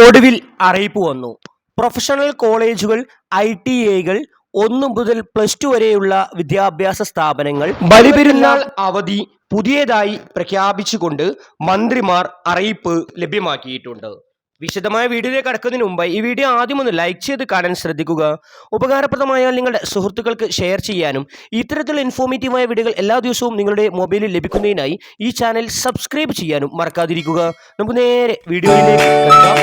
ഒടുവിൽ അറിയിപ്പ് വന്നു. പ്രൊഫഷണൽ കോളേജുകൾ, ITഐകൾ, 1 മുതൽ +2 വരെയുള്ള വിദ്യാഭ്യാസ സ്ഥാപനങ്ങൾ ബലിപെരുന്നാൾ അവധി പുതിയതായി പ്രഖ്യാപിച്ചുകൊണ്ട് മന്ത്രിമാർ അറിയിപ്പ് ലഭ്യമാക്കിയിട്ടുണ്ട്. വിശദമായ വീഡിയോയിലേക്ക് കടക്കുന്നതിന് മുമ്പ് ഈ വീഡിയോ ആദ്യം ഒന്ന് ലൈക്ക് ചെയ്ത് കാണാൻ ശ്രദ്ധിക്കുക. ഉപകാരപ്രദമായാൽ നിങ്ങളുടെ സുഹൃത്തുക്കൾക്ക് ഷെയർ ചെയ്യാനും ഇത്തരത്തിലുള്ള ഇൻഫോർമേറ്റീവായ വീഡിയോകൾ എല്ലാ ദിവസവും നിങ്ങളുടെ മൊബൈലിൽ ലഭിക്കുന്നതിനായി ഈ ചാനൽ സബ്സ്ക്രൈബ് ചെയ്യാനും മറക്കാതിരിക്കുക. നമുക്ക് നേരെ വീഡിയോയിലേക്ക് കടക്കാം.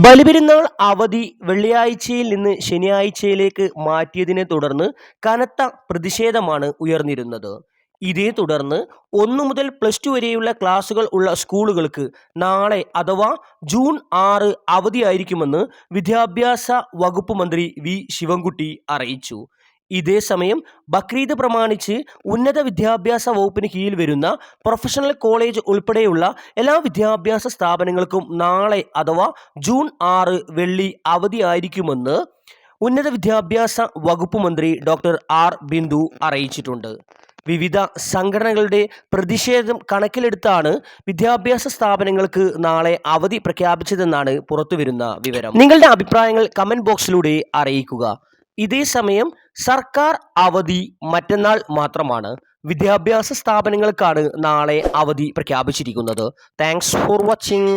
ബലിപെരുന്നാൾ അവധി വെള്ളിയാഴ്ചയിൽ നിന്ന് ശനിയാഴ്ചയിലേക്ക് മാറ്റിയതിനെ തുടർന്ന് കനത്ത പ്രതിഷേധമാണ് ഉയർന്നിരുന്നത്. ഇതേ തുടർന്ന് 1 മുതൽ +2 വരെയുള്ള ക്ലാസുകൾ ഉള്ള സ്കൂളുകൾക്ക് നാളെ അഥവാ ജൂൺ 6 അവധിയായിരിക്കുമെന്ന് വിദ്യാഭ്യാസ വകുപ്പ് മന്ത്രി വി ശിവൻകുട്ടി അറിയിച്ചു. ഇതേസമയം ബക്രീദ് പ്രമാണിച്ച് ഉന്നത വിദ്യാഭ്യാസ വകുപ്പിന് കീഴിൽ വരുന്ന പ്രൊഫഷണൽ കോളേജ് ഉൾപ്പെടെയുള്ള എല്ലാ വിദ്യാഭ്യാസ സ്ഥാപനങ്ങൾക്കും നാളെ അഥവാ ജൂൺ 6 വെള്ളി അവധിയായിരിക്കുമെന്ന് ഉന്നത വിദ്യാഭ്യാസ വകുപ്പ് മന്ത്രി ഡോക്ടർ ആർ ബിന്ദു അറിയിച്ചിട്ടുണ്ട്. വിവിധ സംഘടനകളുടെ പ്രതിഷേധം കണക്കിലെടുത്താണ് വിദ്യാഭ്യാസ സ്ഥാപനങ്ങൾക്ക് നാളെ അവധി പ്രഖ്യാപിച്ചതെന്നാണ് പുറത്തുവരുന്ന വിവരം. നിങ്ങളുടെ അഭിപ്രായങ്ങൾ കമന്റ് ബോക്സിലൂടെ അറിയിക്കുക. ഇതേസമയം സർക്കാർ അവധി മറ്റന്നാൾ മാത്രമാണ്. വിദ്യാഭ്യാസ സ്ഥാപനങ്ങൾക്കാണ് നാളെ അവധി പ്രഖ്യാപിച്ചിരിക്കുന്നത്. Thanks for watching.